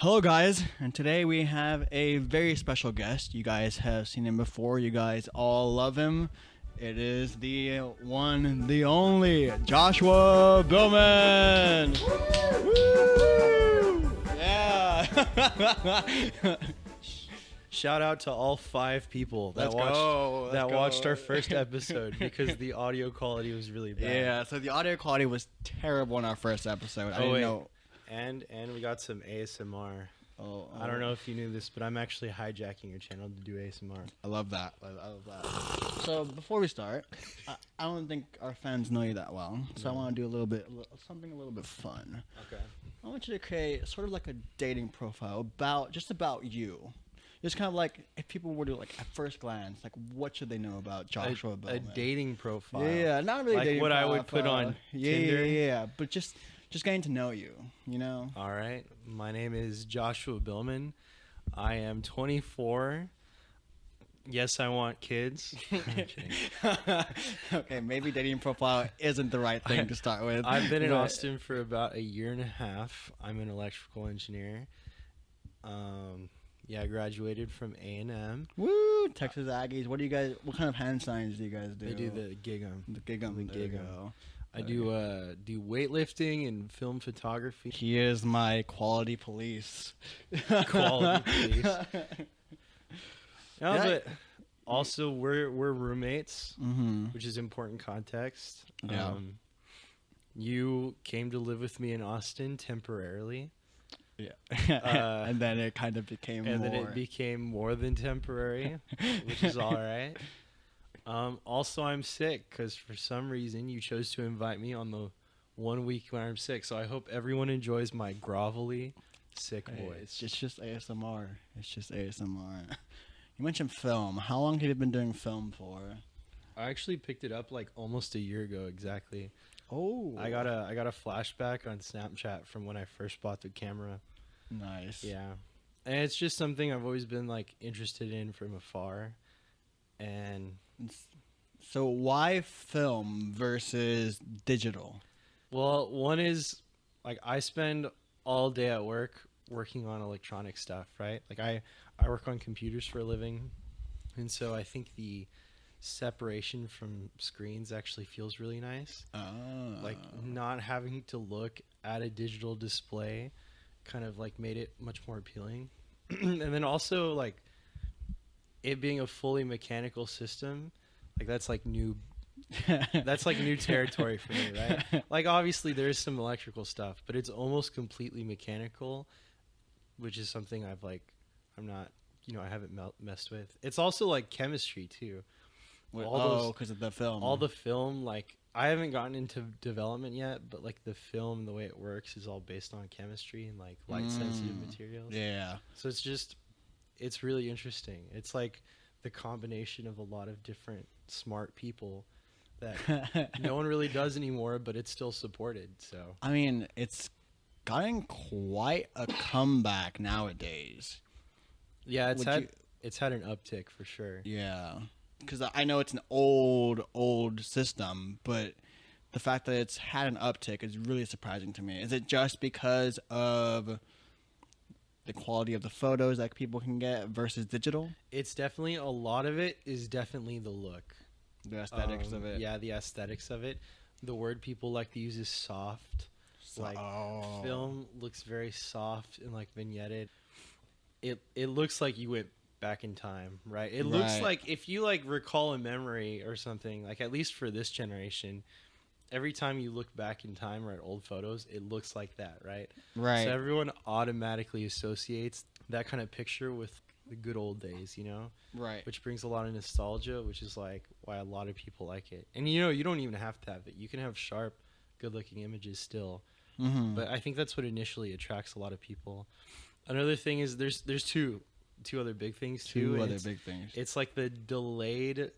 Hello, guys, and today we have a very special guest. You guys have seen him before. You guys all love him. It is the one, the only Joshua Billman. Woo! Yeah. Shout out to all 5 people that Let's watched go. our first episode because the audio quality was really bad. Yeah. So the audio quality was terrible in our first episode. I didn't wait. know. And we got some ASMR. Oh, I don't know if you knew this, but I'm actually hijacking your channel to do ASMR. I love that. I love that. So before we start, I don't think our fans know you that well. So I want to do something a little bit fun. Okay. I want you to create sort of like a dating profile about you. Just kind of like if people were to like at first glance, like what should they know about Joshua A Billman? dating profile. Yeah, not really Like dating what I profile. would put on Yeah, Tinder? yeah, but just getting to know you. You know. All right. My name is Joshua Billman. I am 24. Yes, I want kids. I'm kidding. Okay, maybe dating profile isn't the right thing to start with. I've been in but- Austin for about a year and a half. I'm an electrical engineer. I graduated from A&M. Woo, Texas Aggies. What kind of hand signs do you guys do? I do the gig'em. The gig 'em. the There you gig 'em. go. I do weightlifting and film photography. He is my quality police. Quality police. No, Yeah. but also we're roommates, Mm-hmm. which is important context. Yeah. You came to live with me in Austin temporarily, Yeah. Uh, and then it kind of became and more. then it became more than temporary, which is all right. Also, I'm sick because for some reason you chose to invite me on the 1 week when I'm sick. So I hope everyone enjoys my grovelly, sick Hey, voice. it's just ASMR. It's just ASMR. You mentioned film. How long have you been doing film for? I actually picked it up like almost a year ago exactly. Oh, I got a flashback on Snapchat from when I first bought the camera. nice. Yeah, and it's just something I've always been like interested in from afar, and So why film versus digital? well, one is like I spend all day at work working on electronic stuff, right? Like I work on computers for a living, and so I think the separation from screens actually feels really nice. Like not having to look at a digital display kind of like made it much more appealing. And then also like it being a fully mechanical system, like that's like new territory for me, right? Like obviously there is some electrical stuff, but it's almost completely mechanical, which is something I haven't messed with. It's also like chemistry too. Because of the film. All the film, like I haven't gotten into development yet, but like the film and the way it works is all based on chemistry and like light sensitive materials. Yeah. So it's really interesting. It's like the combination of a lot of different smart people that no one really does anymore, but it's still supported. So I mean, it's gotten quite a comeback nowadays. yeah, Would it's had an uptick for sure. Yeah, because I know it's an old system, but the fact that it's had an uptick is really surprising to me. Is it just because of the quality of the photos that people can get versus digital? It's definitely a lot of it is definitely the look. The aesthetics of it. Yeah, the aesthetics of it. The word people like to use is soft. Like film looks very soft and like vignetted. It looks like you went back in time, right? It looks Right. like if you like recall a memory or something, like at least for this generation, every time you look back in time or at old photos, it looks like that, right? Right. So everyone automatically associates that kind of picture with the good old days, you know? Right. Which brings a lot of nostalgia, which is like why a lot of people like it. And you don't even have to have it. You can have sharp, good-looking images still. Mm-hmm. But I think that's what initially attracts a lot of people. Another thing is there's two other big things too. Two and other it's, big things. It's like the delayed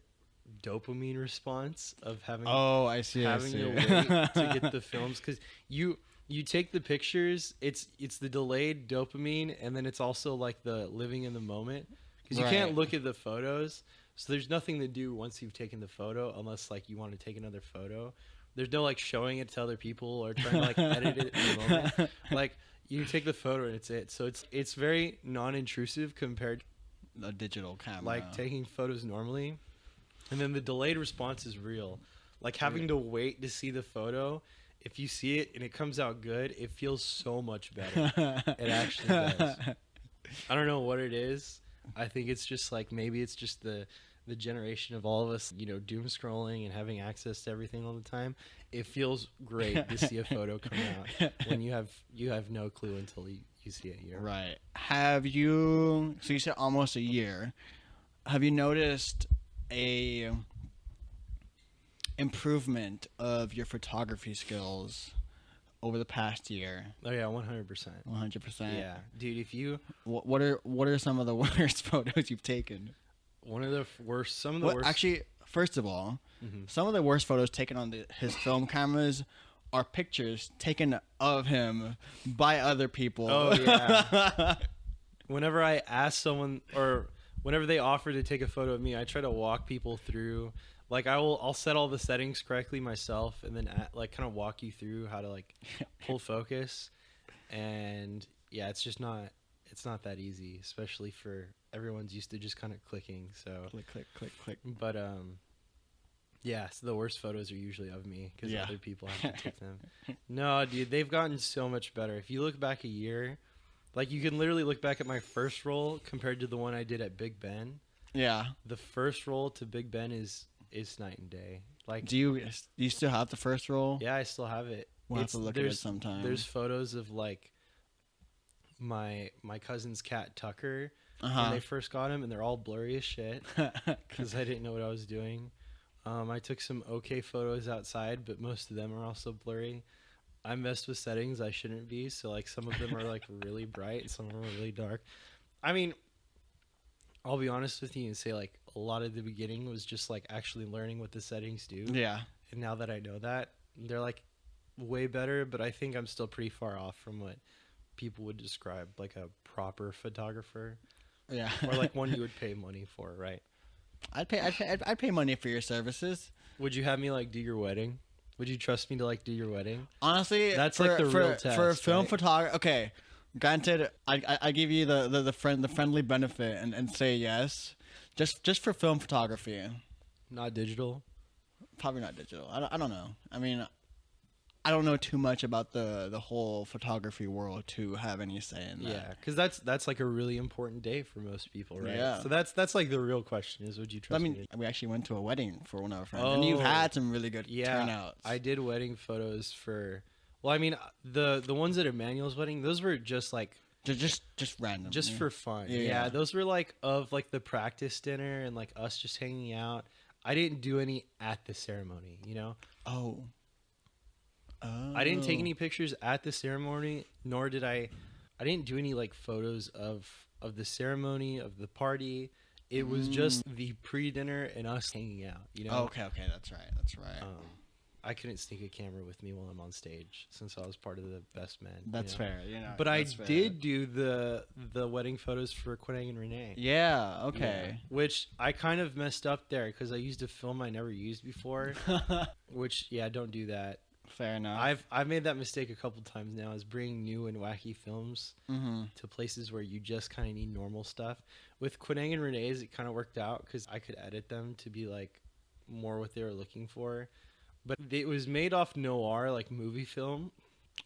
dopamine response of having I see. having to wait to get the films because you take the pictures. It's the delayed dopamine, and then it's also like the living in the moment because you can't Right. look at the photos. So there's nothing to do once you've taken the photo unless like you want to take another photo. There's no like showing it to other people or trying to like edit it in the moment. Like You take the photo and it's it. So it's very non-intrusive compared to The digital camera. like taking photos normally. And then the delayed response is real. Like having to wait to see the photo. If you see it and it comes out good, it feels so much better. It actually does. I don't know what it is. I think it's just like maybe it's just the generation of all of us, you know, doom scrolling and having access to everything all the time. It feels great to see a photo come out when you have no clue until you see it. You know? Right. Have you? So you said almost a year. Have you noticed a improvement of your photography skills over the past year? Oh yeah, 100%. 100%. Yeah, dude. If you What are some of the worst photos you've taken? one of the worst, some of the worst. Actually, first of all, Mhm. some of the worst photos taken on his film cameras are pictures taken of him by other people. Oh yeah. Whenever I ask someone or whenever they offer to take a photo of me, I try to walk people through. Like I'll set all the settings correctly myself, and then like kind of walk you through how to like pull focus. And yeah, it's not that easy, especially for everyone's used to just kind of clicking. So Click, click, click, click. but yeah, so the worst photos are usually of me because Yeah. other people have to take them. No, dude, they've gotten so much better. If you look back a year, like you can literally look back at my first roll compared to the one I did at Big Ben. Yeah. The first roll to Big Ben is night and day. Like, Do you still have the first roll? yeah, I still have it. We'll have to look at it sometime. There's photos of like my cousin's cat Tucker when Uh-huh. they first got him, and they're all blurry as shit because I didn't know what I was doing. I took some okay photos outside, but most of them are also blurry. I messed with settings I shouldn't be, so like some of them are like really bright and some of them are really dark. I mean, I'll be honest with you and say like a lot of the beginning was just like actually learning what the settings do. Yeah. And now that I know that, they're like way better, but I think I'm still pretty far off from what people would describe like a proper photographer Yeah. or like one you would pay money for, right? I'd pay money for your services. Would you have me like do your wedding? Would you trust me to like do your wedding? Honestly, That's for, like the for, real for test, film right? photography. Okay, granted, I give you the friendly benefit and say yes, just for film photography. Not digital. Probably not digital. I don't know. I mean, I don't know too much about the whole photography world to have any say in that. Yeah, because that's like a really important day for most people, right? Yeah. So that's like the real question is, would you I trust me? mean, we actually went to a wedding for one of our friends, and you've had some really good Yeah, turnouts. I did wedding photos for. Well, I mean, the ones at Emmanuel's wedding, those were just like just random, just for fun. Yeah, Yeah, yeah. those were like of like the practice dinner and like us just hanging out. I didn't do any at the ceremony, you know. Oh. I didn't take any pictures at the ceremony, nor did I didn't do any like photos of the ceremony, of the party. It was just the pre-dinner and us hanging out, you know. Oh, okay, that's right. I couldn't sneak a camera with me while I'm on stage since I was part of the best men. That's you know? fair. You know, But I that's fair. did do the wedding photos for Quinang and Renee. Yeah. Okay. Yeah. Which I kind of messed up there because I used a film I never used before. Which don't do that. Fair enough. I've made that mistake a couple times now, is bringing new and wacky films to places where you just kind of need normal stuff. With Quinang and Renee's, it kind of worked out because I could edit them to be like more what they were looking for. But it was made off noir, like movie film,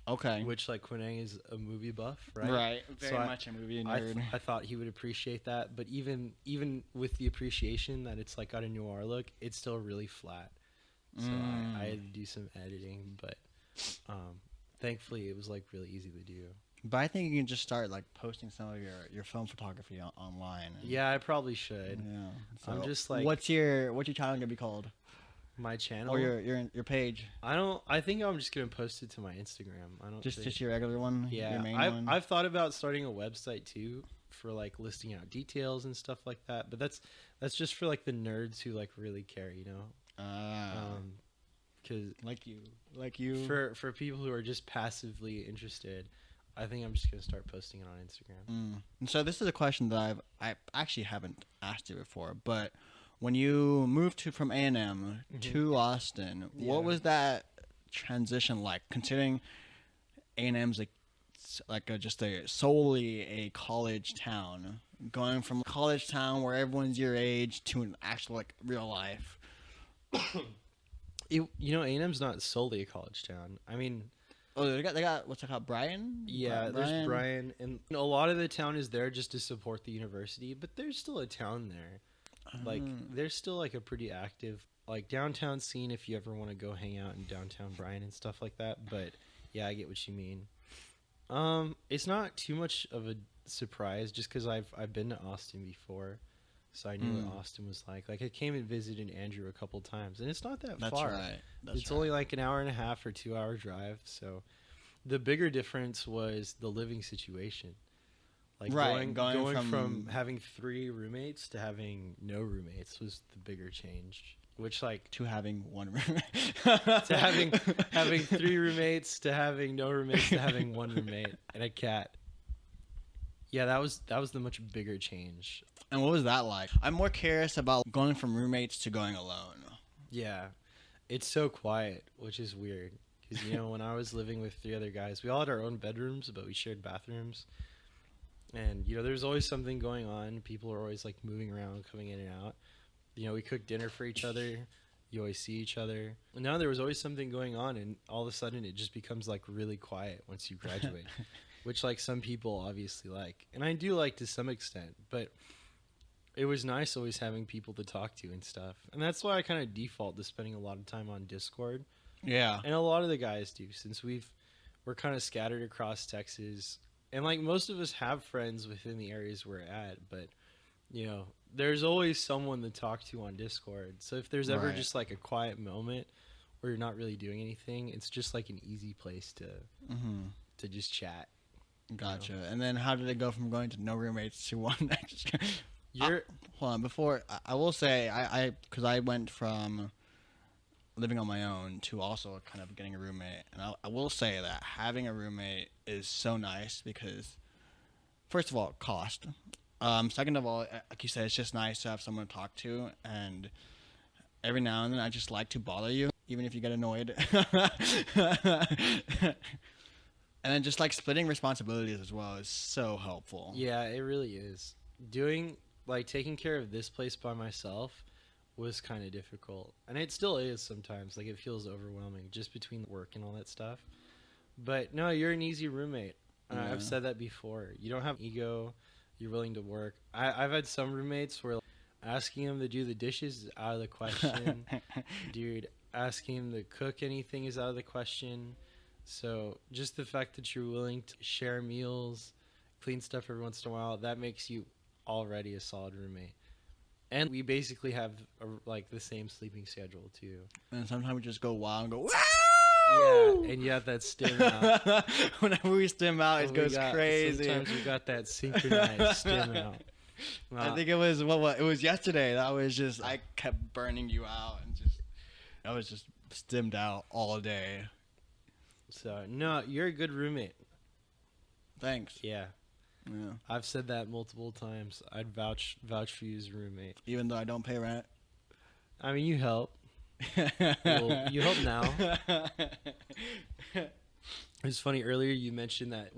Okay. which like Quinang is a movie buff, right? Right. Very So much a movie I nerd. I thought he would appreciate that, but even with the appreciation that it's like got a noir look, it's still really flat. So I had to do some editing, but thankfully it was like really easy to do. But I think you can just start like posting some of your film photography online. And, Yeah, I probably should. Yeah. I'm just like what's your channel gonna be called? my channel. Or your page? I think I'm just gonna post it to my Instagram. I don't think, Just your regular one. yeah. Your main I've one. I've thought about starting a website too for like listing out details and stuff like that. But that's just for like the nerds who like really care, you know. Because like you. for people who are just passively interested, I think I'm just gonna start posting it on Instagram. And so this is a question that I actually haven't asked you before, but when you moved from A&M to Austin, what Yeah. was that transition like? Considering A&M's like like just a solely a college town, going from college town where everyone's your age to an actual like real life. A&M's not solely a college town. I mean, Oh, they got what's it called, Bryan? yeah, there's Bryan, and a lot of the town is there just to support the university, but there's still a town there. Like, there's still like a pretty active like downtown scene if you ever want to go hang out in downtown Bryan and stuff like that. But yeah, I get what you mean. It's not too much of a surprise just because I've been to Austin before, so I knew what Austin was like. Like I came and visited Andrew a couple times, and it's not that That's far. right. It's only like an hour and a half or 2 hour drive. So the bigger difference was the living situation. Like Right, going going from having 3 roommates to having no roommates was the bigger change. Which like to having one room. to having 3 roommates to having no roommates to having 1 roommate and a cat. Yeah, that was the much bigger change. And what was that like? I'm more curious about going from roommates to going alone. Yeah, it's so quiet, which is weird. Because, when I was living with 3 other guys, we all had our own bedrooms, but we shared bathrooms. And, there's always something going on. People are always, like, moving around, coming in and out. We cook dinner for each other. You always see each other. And now there was always something going on, and all of a sudden it just becomes, like, really quiet once you graduate. Which, like, some people obviously like. And I do like to some extent, but it was nice always having people to talk to and stuff. And that's why I kind of default to spending a lot of time on Discord. Yeah. And a lot of the guys do, since we're kind of scattered across Texas. And, like, most of us have friends within the areas we're at, but, there's always someone to talk to on Discord. So if there's ever Right. just, like, a quiet moment where you're not really doing anything, it's just, like, an easy place to just chat. Gotcha. And then how did it go from going to no roommates to one extra? You're Hold on. Before, I will say, because I went from living on my own to also kind of getting a roommate. And I will say that having a roommate is so nice because, first of all, cost. Second of all, like you said, it's just nice to have someone to talk to. And every now and then, I just like to bother you, even if you get annoyed. And then just like splitting responsibilities as well is so helpful. Yeah, it really is. Taking care of this place by myself was kind of difficult. And it still is sometimes. Like, it feels overwhelming just between work and all that stuff. But no, you're an easy roommate. Yeah. I've said that before. You don't have ego. You're willing to work. I've had some roommates where asking them to do the dishes is out of the question. Dude, asking them to cook anything is out of the question. So just the fact that you're willing to share meals, clean stuff every once in a while, that makes you already a solid roommate. And we basically have the same sleeping schedule too. And sometimes we just go wild and go, wow! Yeah, and you have that stim out. Whenever we stim out, it goes crazy. Sometimes we got that synchronized stim out. I think it was it was yesterday. That was just I kept burning you out and I was just stimmed out all day. So no, you're a good roommate. Thanks. Yeah. Yeah. I've said that multiple times. I'd vouch for you as a roommate. Even though I don't pay rent. I mean, you help. Well, you help now. It's funny. Earlier, you mentioned that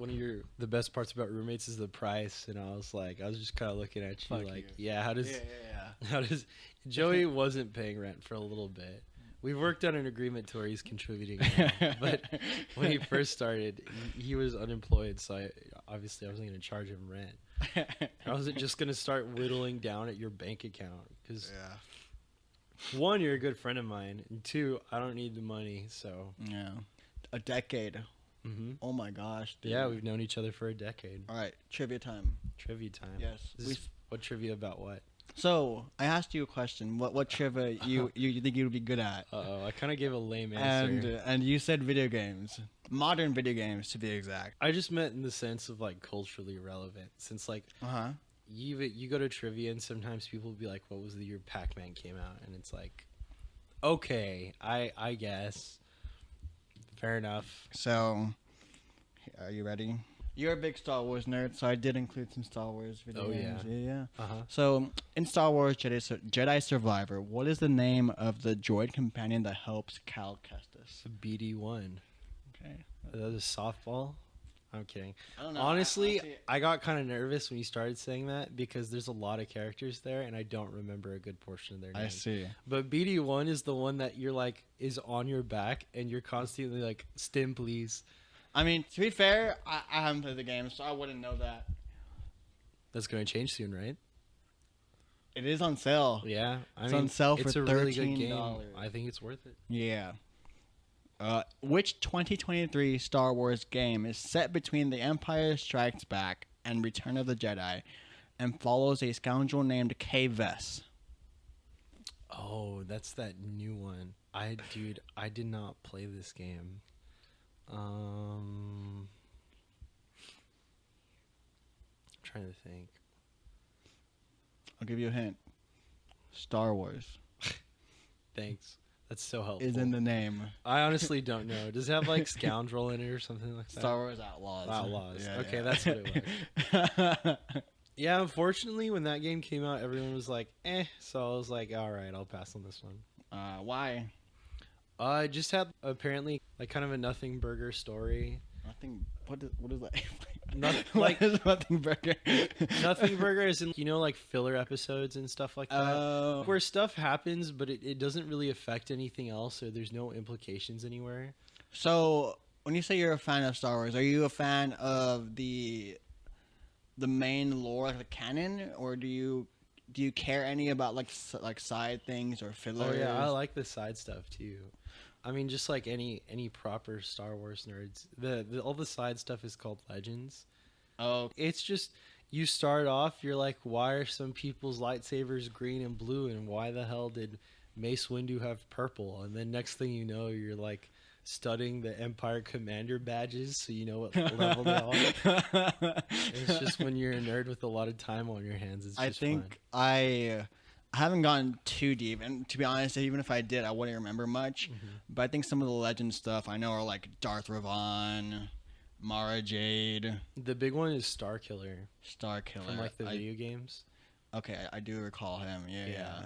the best parts about roommates is the price, and I was just kind of looking at you Fuck you. yeah. How does Yeah. Joey wasn't paying rent for a little bit. We've worked on an agreement to where he's contributing now, but when he first started, he was unemployed, so obviously I wasn't going to charge him rent. I wasn't just going to start whittling down at your bank account because, one, you're a good friend of mine, and 2, I don't need the money. So Yeah. A decade. Mm-hmm. Oh my gosh. Dude. Yeah, we've known each other for a decade. All right. Trivia time. Trivia time. Yes. What trivia about what? So I asked you a question. What trivia you think you would be good at? Uh-oh, I kind of gave a lame answer. And you said video games, modern video games to be exact. I just meant in the sense of culturally relevant, since you go to trivia and sometimes people will be like, what was the year Pac-Man came out? And it's like, okay, I guess. Fair enough. So, are you ready? You're a big Star Wars nerd, so I did include some Star Wars video games. Yeah. Uh-huh. So, in Star Wars Jedi Survivor, what is the name of the droid companion that helps Cal Kestis? BD1. Okay. That is softball? I'm kidding. I don't know. Honestly, I got kind of nervous when you started saying that because there's a lot of characters there, and I don't remember a good portion of their names. I see. But BD1 is the one that you're like is on your back, and you're constantly like, "Stim, please." I mean, to be fair, I haven't played the game, so I wouldn't know that. That's going to change soon, right? It is on sale. Yeah, It's on sale for it's a really good game. $13. I think it's worth it. Yeah. Which 2023 Star Wars game is set between The Empire Strikes Back and Return of the Jedi and follows a scoundrel named Kay Vess? Oh, that's that new one. I did not play this game. I'm trying to think. I'll give you a hint. Star Wars Thanks. That's so helpful. is in the name. I honestly don't know. Does it have like scoundrel in it or something like that? Star Wars Outlaws. Outlaws. Yeah, Okay, yeah. that's what it was. Yeah, unfortunately, when that game came out, everyone was like, "Eh." So I was like, "All right, I'll pass on this one." Why? It just had apparently like kind of a nothing burger story. Nothing. What is that? Like- what is Nothing Burger? Nothing burger is in like filler episodes and stuff like that. Where stuff happens, but it doesn't really affect anything else, or there's no implications anywhere. So, when you say you're a fan of Star Wars, are you a fan of the main lore, like the canon, or do you care any about like side things or fillers? Oh yeah, I like the side stuff too. I mean, just like any proper Star Wars nerds, the all the side stuff is called Legends. Oh, It's just you start off, you're like, why are some people's lightsabers green and blue, and why the hell did Mace Windu have purple? And then next thing you know, you're like studying the Empire Commander badges, so you know what level they are. It's just when you're a nerd with a lot of time on your hands, it's just I think fun. I haven't gone too deep, and to be honest, even if I did, I wouldn't remember much. Mm-hmm. But I think some of the legend stuff I know are like Darth Revan, Mara Jade, The big one is Starkiller Star Killer. from like the video games. Okay, I do recall him. Yeah.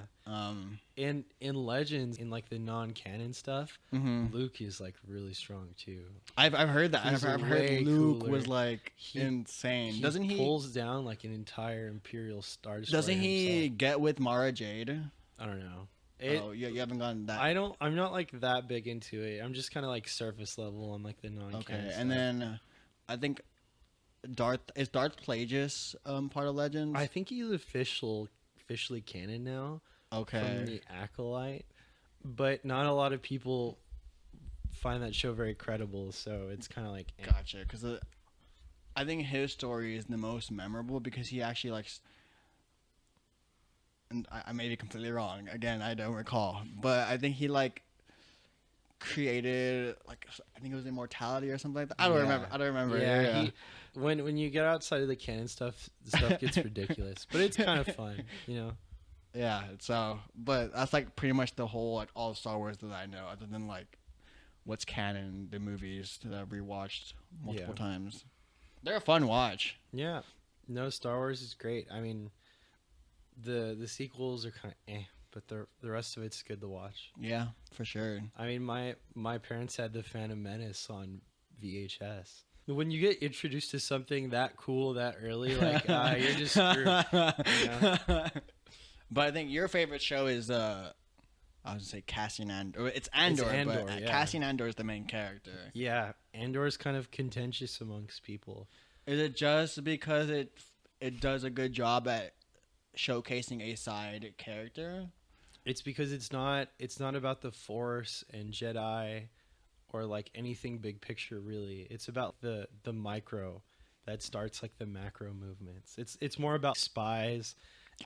In Legends, in like the non-canon stuff, Mhm. Luke is like really strong too. I've heard that. He's I've way heard Luke cooler. was like He- insane. He Doesn't he? pulls down like an entire Imperial Star Destroyer Doesn't he himself. get with Mara Jade? I don't know. You haven't gone that. I'm not like that big into it. I'm just kind of like surface level on like the non-canon Okay, stuff. and then I think Darth Plagueis part of Legends. I think he's officially canon now from Okay. the Acolyte, but not a lot of people find that show very credible. So it's kind of like eh. Gotcha. Because I think his story is the most memorable because he actually likes. And I may be completely wrong. Again, I don't recall, but I think he like created like I think it was immortality or something like that. I don't remember. Yeah, when you get outside of the canon stuff, the stuff gets ridiculous, but it's kind of fun, you know. Yeah. So, but that's like pretty much the whole like all Star Wars that I know, other than like what's canon, the movies that I've rewatched multiple times. They're a fun watch. Yeah, no, Star Wars is great. I mean, the sequels are kind of but the rest of it's good to watch. Yeah, for sure. I mean, my parents had the Phantom Menace on VHS. When you get introduced to something that cool that early, like you're just screwed. You know? But I think your favorite show is I was gonna say Cassian Andor. It's Andor, Andor, but yeah. Cassian Andor is the main character. Yeah, Andor's kind of contentious amongst people. Is it just because it does a good job at showcasing a side character? It's because it's not about the Force and Jedi or like anything big picture really. It's about the micro that starts like the macro movements. It's more about spies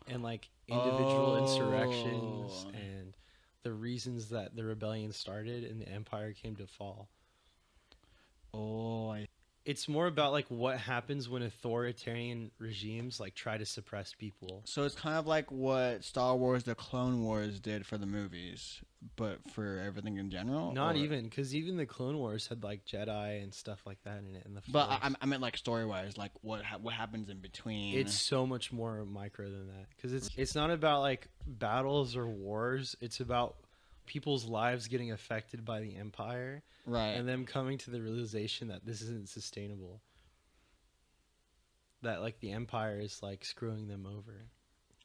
and like individual insurrections and the reasons that the rebellion started and the empire came to fall. It's more about like what happens when authoritarian regimes like try to suppress people. So it's kind of like what Star Wars: The Clone Wars did for the movies, but for everything in general. Not even, because even the Clone Wars had like Jedi and stuff like that in it. In the But Force. I meant like story wise, like what happens in between. It's so much more micro than that, because it's not about like battles or wars. It's about people's lives getting affected by the empire right. and them coming to the realization that this isn't sustainable. that like the Empire is like screwing them over.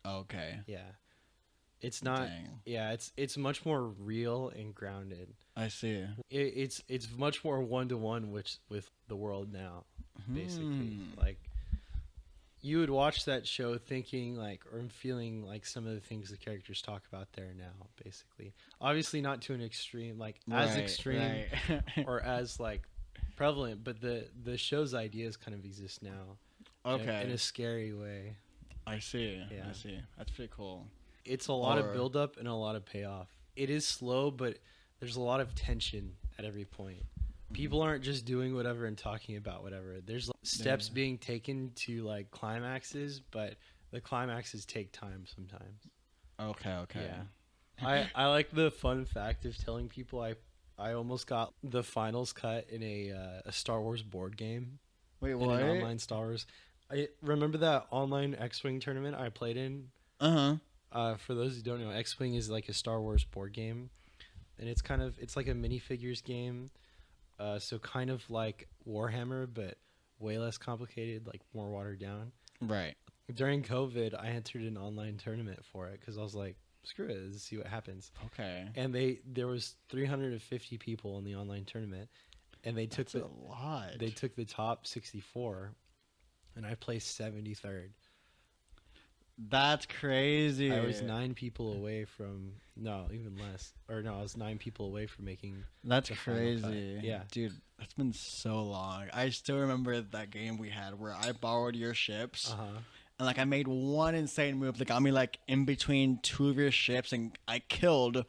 Okay. Yeah. It's not. Dang. Yeah, it's much more real and grounded. I see. It's much more one to one with the world now. Basically, like you would watch that show thinking like or feeling like some of the things the characters talk about there now. Basically, obviously not to an extreme, like as extreme right. or as like prevalent, but the show's ideas kind of exist now. Okay. In a scary way. I see. Yeah. I see. That's pretty cool. It's a lot Or- of build up and a lot of payoff. It is slow, but there's a lot of tension at every point. People aren't just doing whatever and talking about whatever. There's like, steps Yeah. being taken to like climaxes, but the climaxes take time sometimes. Okay. Okay. Yeah. I like the fun fact of telling people I almost got the finals cut in a Star Wars board game. Wait, In what? an online Star Wars. I remember that online X-Wing tournament I played in. For those who don't know, X-Wing is like a Star Wars board game, and it's like a minifigures game, so kind of like Warhammer, but way less complicated, like more watered down. Right. During COVID, I entered an online tournament for it because I was like, screw it, let's see what happens. Okay. And there was 350 people in the online tournament, and they took That's a lot. they took the top 64, and I placed 73rd. That's crazy. I was 9 people away from even less. Or no, I was 9 people away from making. That's the final cut. crazy. Yeah. Dude, that's been so long. I still remember that game we had where I borrowed your ships. And like I made one insane move that got me like in between 2 of your ships, and I killed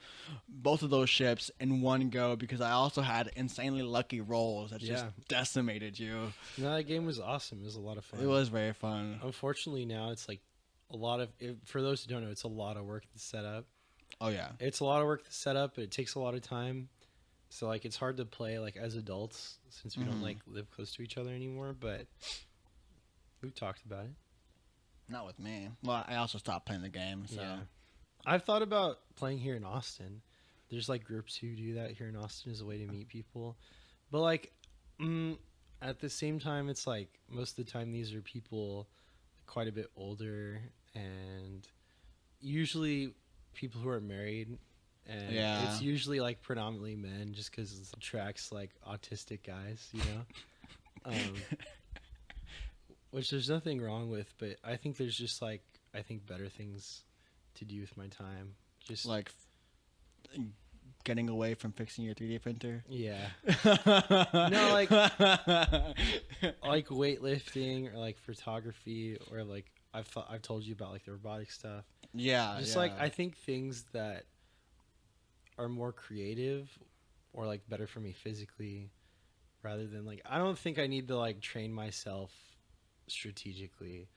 both of those ships in one go because I also had insanely lucky rolls that just Yeah. decimated you. No, that game was awesome. It was a lot of fun. It was very fun. Unfortunately, now it's like a lot of. For those who don't know, it's a lot of work to set up. Oh yeah. It's a lot of work to set up, but it takes a lot of time. So like it's hard to play like as adults since we don't like live close to each other anymore. But we've talked about it. Not with me. Well, I also stopped playing the game, so Yeah. I've thought about playing here in Austin. There's like groups who do that here in Austin as a way to meet people. But like at the same time, it's like most of the time these are people quite a bit older and usually people who are married. And Yeah. it's usually like predominantly men just because it attracts like autistic guys, you know? Which there's nothing wrong with, but I think there's just like better things to do with my time. Just like getting away from fixing your 3D printer. yeah, no, like weightlifting or like photography or like I've told you about like the robotic stuff. Yeah. Just yeah. like I think things that are more creative or like better for me physically, rather than like I don't think I need to like train myself strategically.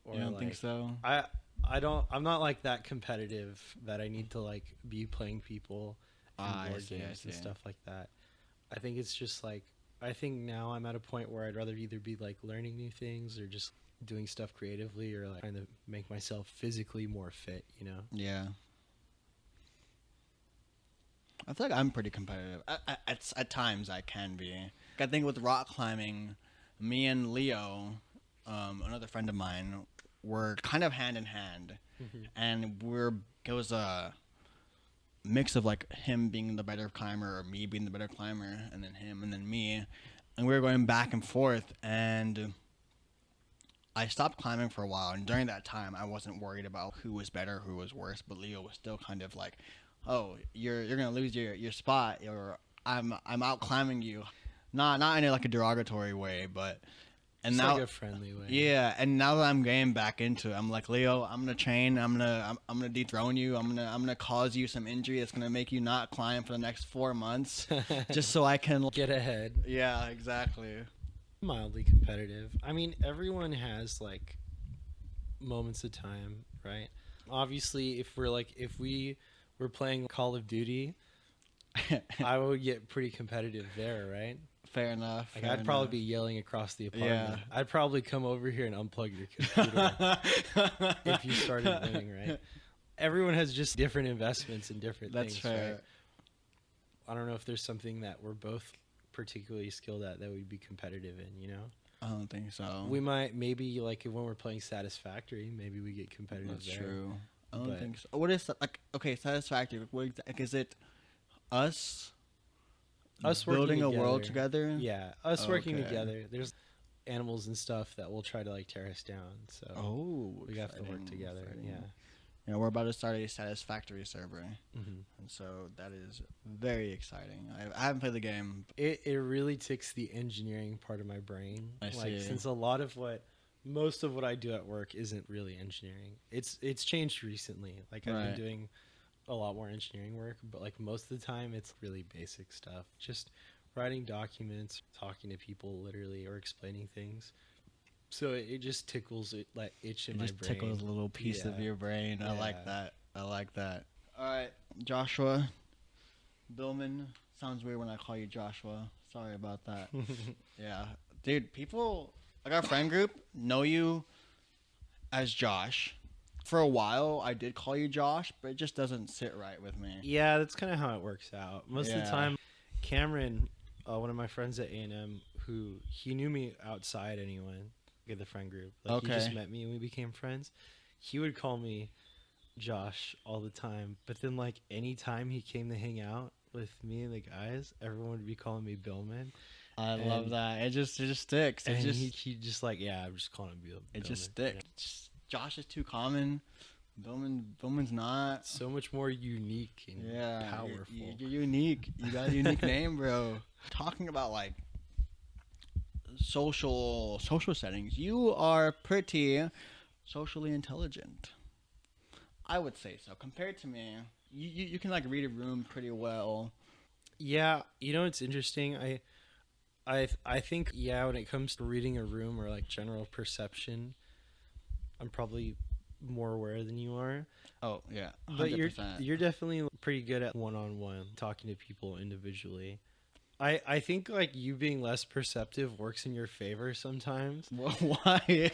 Or You don't like, think so? I'm not like that competitive that I need to like be playing people in I board see, I games and see. stuff like that. I think it's just like I think now I'm at a point where I'd rather either be like learning new things or just doing stuff creatively or like trying to make myself physically more fit, you know? Yeah. I feel like I'm pretty competitive. At times I can be. I think with rock climbing, me and Leo, another friend of mine, were kind of hand in hand, and it was a mix of like him being the better climber or me being the better climber, and then him and then me, and we were going back and forth. And I stopped climbing for a while, and during that time, I wasn't worried about who was better, who was worse, but Leo was still kind of like, "Oh, you're gonna lose your spot, or I'm out climbing you," not in a, like a derogatory way, but and Just now like a friendly way. yeah, and now that I'm getting back into it, I'm like, Leo, I'm gonna train, I'm gonna dethrone you, I'm gonna cause you some injury that's gonna make you not climb for the next 4 months, just so I can Get ahead. yeah, exactly. Mildly competitive. I mean, everyone has like moments of time, right? Obviously, if we were playing Call of Duty, I would get pretty competitive there, right? Fair enough. Like fair I'd probably enough. be yelling across the apartment. Yeah. I'd probably come over here and unplug your computer if you started winning, right? Everyone has just different investments in different That's things, fair. right? I don't know if there's something that we're both particularly skilled at that we'd be competitive in, you know? I don't think so. We might maybe like when we're playing Satisfactory, maybe we get competitive That's there. true. I don't But- think so. What is that? Like, okay, Satisfactory. Like, is it us Us working building a world together. together? Yeah, us working Okay. together. There's animals and stuff that will try to like tear us down. So Oh, we have to work exciting, together. exciting. Yeah. Yeah, we're about to start a Satisfactory server, hmm and so that is very exciting. I haven't played the game. It really ticks the engineering part of my brain. I Like see. since most of what I do at work isn't really engineering. It's changed recently. Like I've Right. been doing a lot more engineering work, but like most of the time it's really basic stuff. Just writing documents, talking to people literally, or explaining things. So it just tickles it like itch in It my just brain. tickles a little piece of Yeah. your brain. I like Yeah. that. I like that. All right, Joshua Billman. Sounds weird when I call you Joshua. Sorry about that. Yeah, dude. People, like our friend group, know you as Josh. For a while, I did call you Josh, but it just doesn't sit right with me. Yeah, that's kind of how it works out. Most of Yeah. the time, Cameron, one of my friends at A&M, who he knew me outside anyway, like the friend group. Like he just Okay. met me and we became friends. He would call me Josh all the time, but then like anytime he came to hang out with me and the guys, everyone would be calling me Billman. I love And- that. It just sticks. It And just he just like, yeah, I'm just calling him Billman. it just Yeah. sticks. Just- Josh is too common. Billman's not. So much more unique and Yeah, powerful. You're unique. You got a unique name, bro. Talking about like social settings, you are pretty socially intelligent. I would say so. Compared to me, you can like read a room pretty well. Yeah, you know it's interesting. I think when it comes to reading a room or like general perception, I'm probably more aware than you are. Oh yeah, But 100%. you're definitely pretty good at one-on-one talking to people individually. I think like you being less perceptive works in your favor sometimes. Why?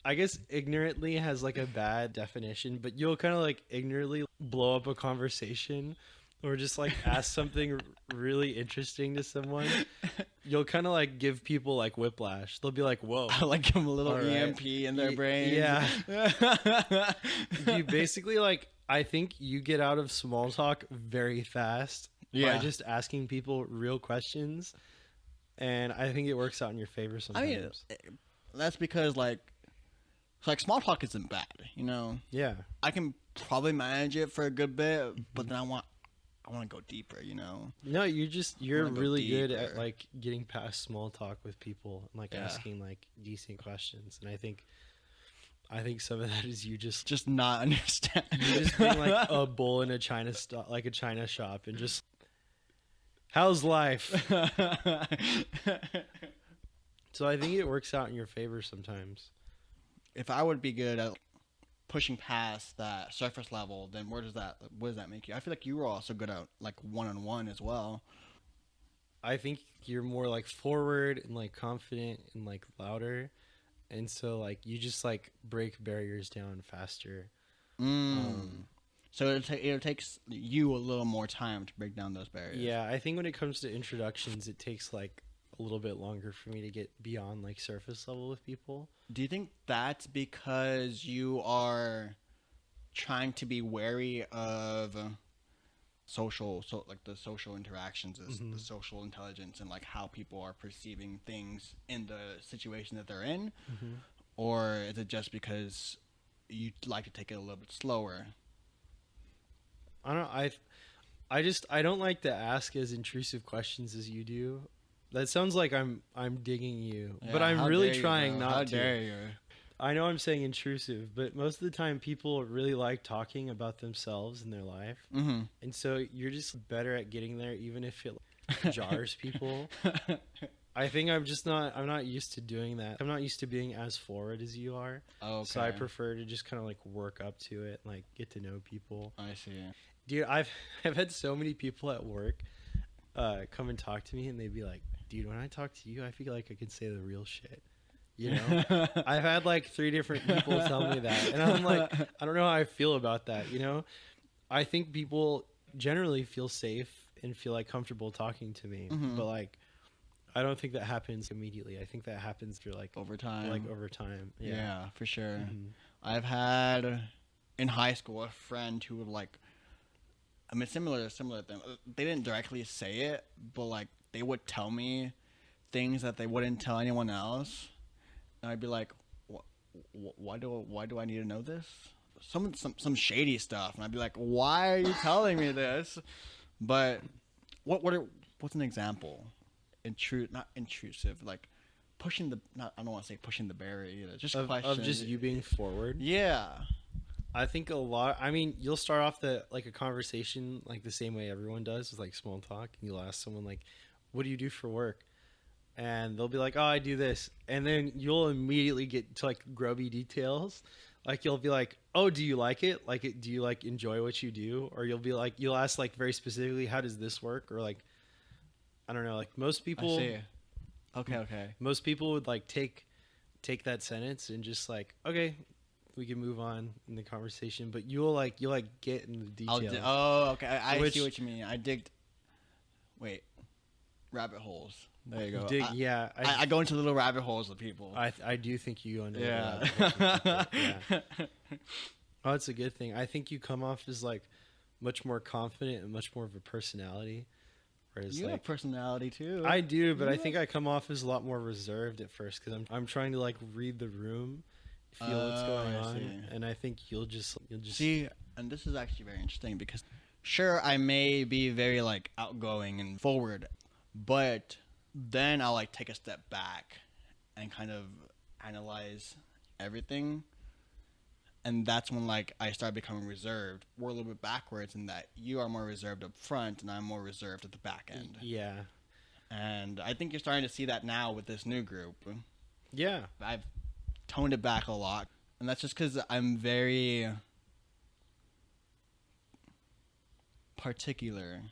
I guess ignorantly has like a bad definition, but you'll kind of like ignorantly blow up a conversation or just like ask something really interesting to someone. You'll kind of like give people like whiplash. They'll be like, "Whoa." I like give them a little All right. EMP in their brains. Yeah. You basically like I think you get out of small talk very fast by just asking people real questions, and I think it works out in your favor I sometimes. mean, that's because like small talk isn't bad, you know. Yeah. I can probably manage it for a good bit, but then I want to go deeper, you know. No, you're Wanna go really good at deeper. like getting past small talk with people and like Yeah. asking like decent questions, and I think some of that is you Just not understand. you just being like a bull in a china shop and just how's life. So I think it works out in your favor sometimes. If I would be good at pushing past that surface level, then what does that make you? I feel like you were also good at like one-on-one as well. I think you're more like forward and like confident and like louder, and so like you just like break barriers down faster. So it takes you a little more time to break down those barriers. Yeah, I think when it comes to introductions, it takes like a little bit longer for me to get beyond like surface level with people. Do you think that's because you are trying to be wary of like the social interactions, the social intelligence, and like how people are perceiving things in the situation that they're in, or is it just because you like to take it a little bit slower? I don't know. I don't like to ask as intrusive questions as you do. That sounds like I'm digging you, but Yeah, I'm how really dare you, trying bro. not How to. dare you? I know I'm saying intrusive, but most of the time people really like talking about themselves and their life. Mm-hmm. And so you're just better at getting there even if it jars people. I think I'm not used to doing that. I'm not used to being as forward as you are. Okay. So I prefer to just kind of like work up to it, like get to know people. I see. Dude, I've had so many people at work come and talk to me and they'd be like, "Dude, when I talk to you, I feel like I can say the real shit." You know? I've had like 3 different people tell me that. And I'm like, I don't know how I feel about that, you know? I think people generally feel safe and feel like comfortable talking to me. Mhm. But like I don't think that happens immediately. I think that happens through over time. over time. Yeah, for sure. Mhm. I've had in high school a friend who would like, I mean, similar thing. They didn't directly say it, but like they would tell me things that they wouldn't tell anyone else, and I'd be like, why do I need to know this? Some shady stuff, and I'd be like, why are you telling me this? But what's an example? Not intrusive, like pushing the not. I don't want to say pushing the barrier either. Just Of questions. just you being forward. Yeah. I think a lot. I mean, you'll start off a conversation like the same way everyone does, with like small talk, and you'll ask someone like, "What do you do for work?" And they'll be like, "Oh, I do this," and then you'll immediately get to like grubby details. Like you'll be like, "Oh, do you like it? Do you like enjoy what you do?" Or you'll ask like very specifically, "How does this work?" Or like, I don't know, like most people. I see. Okay. Most people would like take that sentence and just like, okay, we can move on in the conversation. But you'll get in the details. Okay. I see what you mean. Rabbit holes. There you go. I go into little rabbit holes with people. I do think you go into yeah. Yeah. Oh, it's a good thing. I think you come off as like much more confident and much more of a personality. Whereas You have personality too. I do, but I think I come off as a lot more reserved at first because I'm trying to like read the room, feel what's going on, and I think you'll just see. And this is actually very interesting because, sure, I may be very like outgoing and forward, but then I'll like take a step back and kind of analyze everything. And that's when like I start becoming reserved. We're a little bit backwards in that you are more reserved up front and I'm more reserved at the back end. Yeah. And I think you're starting to see that now with this new group. Yeah. I've toned it back a lot. And that's just because I'm very particular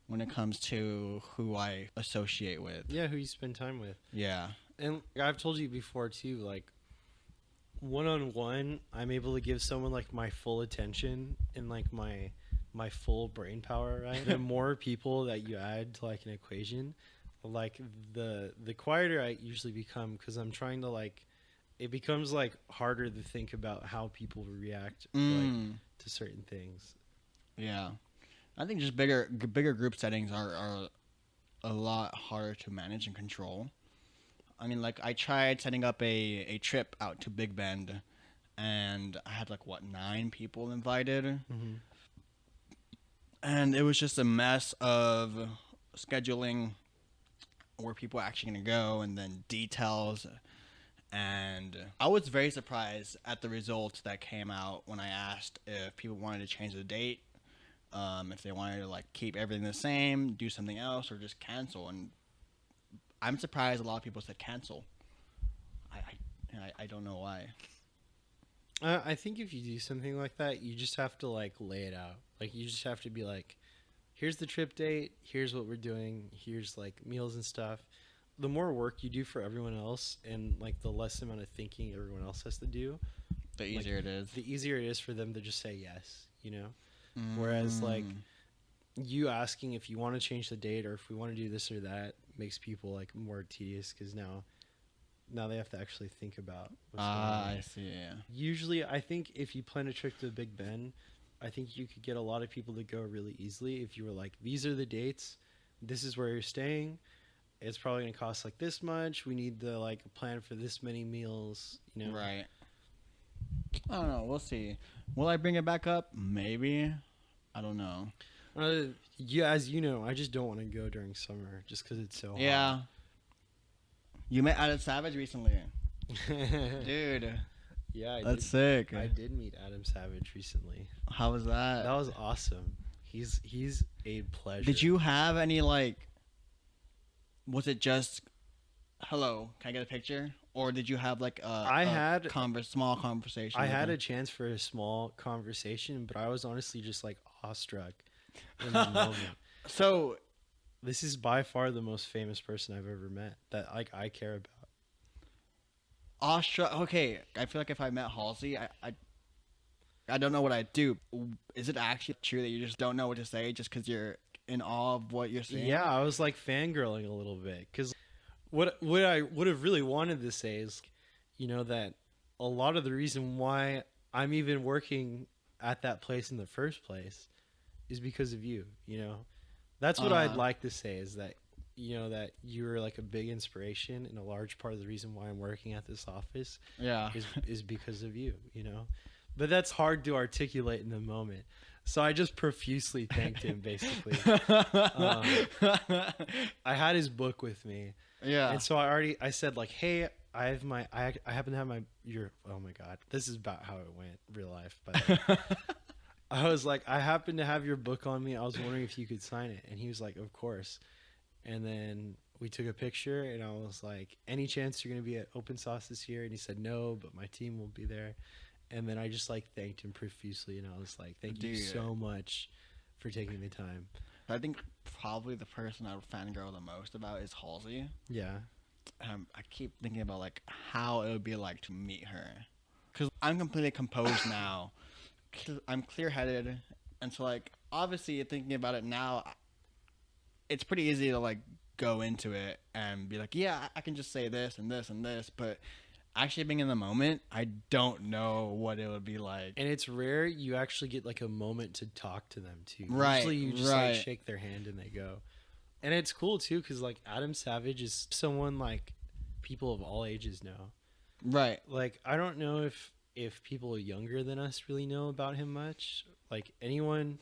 when it comes to who I associate with. Yeah, who you spend time with. Yeah. And I've told you before too, like one-on-one, I'm able to give someone like my full attention and like my full brain power, right? The more people that you add to like an equation, like the quieter I usually become because I'm trying to like, it becomes like harder to think about how people react like, to certain things. Yeah. I think just bigger group settings are a lot harder to manage and control. I mean, like, I tried setting up a trip out to Big Bend, and I had, 9 people invited? Mm-hmm. And it was just a mess of scheduling where people are actually going to go, and then details. And I was very surprised at the results that came out when I asked if people wanted to change the date, if they wanted to, keep everything the same, do something else, or just cancel. And I'm surprised a lot of people said cancel. I don't know why. I think if you do something like that, you just have to lay it out. You just have to be like, here's the trip date, here's what we're doing, here's meals and stuff. The more work you do for everyone else and the less amount of thinking everyone else has to do, the easier it is. The easier it is for them to just say yes, you know? Whereas you asking if you want to change the date or if we want to do this or that makes people more tedious because now they have to actually think about what's going on. I see. Yeah. Usually, I think if you plan a trip to Big Bend, I think you could get a lot of people to go really easily if you were like, these are the dates, this is where you're staying, it's probably going to cost this much, we need to plan for this many meals, you know. Right. I don't know, we'll see. Will I bring it back up? Maybe. I don't know. Yeah, as you know, I just don't want to go during summer just because it's so hot. Yeah. You met Adam Savage recently. Dude. Yeah, that's sick. I did meet Adam Savage recently. How was that? That was awesome. He's a pleasure. Did you have any was it just hello, can I get a picture? Or did you have small conversation? I had a chance for a small conversation, but I was honestly just awestruck in the moment. So this is by far the most famous person I've ever met that I care about. Awestruck. Okay, I feel like if I met Halsey, I don't know what I'd do. Is it actually true that you just don't know what to say just because you're in awe of what you're saying? Yeah, I was fangirling a little bit because what I would have really wanted to say is, that a lot of the reason why I'm even working at that place in the first place is because of you. That's what I'd like to say is that that you're like a big inspiration, and a large part of the reason why I'm working at this office Yeah. is because of you. But that's hard to articulate in the moment. So I just profusely thanked him, basically. I had his book with me. Yeah. And so I said like, hey, I happen to have oh my God, this is about how it went real life. But I was like, I happen to have your book on me. I was wondering if you could sign it. And he was like, of course. And then we took a picture, and I was like, any chance you're going to be at Open Sauce this year? And he said, no, but my team will be there. And then I just like thanked him profusely, and I was like, thank you so much for taking the time. I think probably the person I would fangirl the most about is Halsey. Yeah. I keep thinking about like how it would be like to meet her, because I'm completely composed now. I'm clear-headed, and so like obviously thinking about it now, it's pretty easy to like go into it and be like, yeah, I can just say this and this and this, but actually being in the moment, I don't know what it would be like. And it's rare you actually get like a moment to talk to them too. Right. Usually you just like shake their hand and they go. And it's cool too, because like Adam Savage is someone like people of all ages know. Right. Like I don't know if people younger than us really know about him much. Like anyone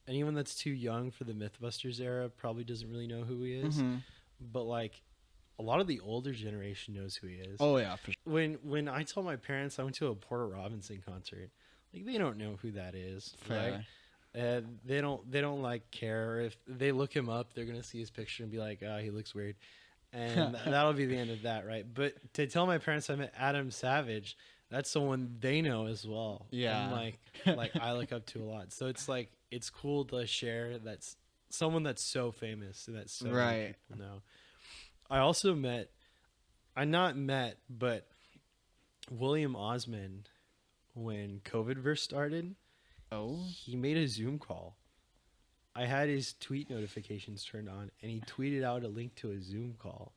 that's too young for the Mythbusters era probably doesn't really know who he is. Mm-hmm. But like a lot of the older generation knows who he is. Oh yeah, for sure. When I told my parents I went to a Porter Robinson concert, like they don't know who that is. Fair. Right? They don't like care. If they look him up, they're gonna see his picture and be like, "Ah, he looks weird," and that'll be the end of that, right? But to tell my parents I met Adam Savage, that's someone they know as well. Yeah. And like I look up to a lot. So it's like it's cool to share that's someone that's so famous and that's so many people know. I also but William Osmond when COVID first started. Oh. He made a Zoom call. I had his tweet notifications turned on, and he tweeted out a link to a Zoom call,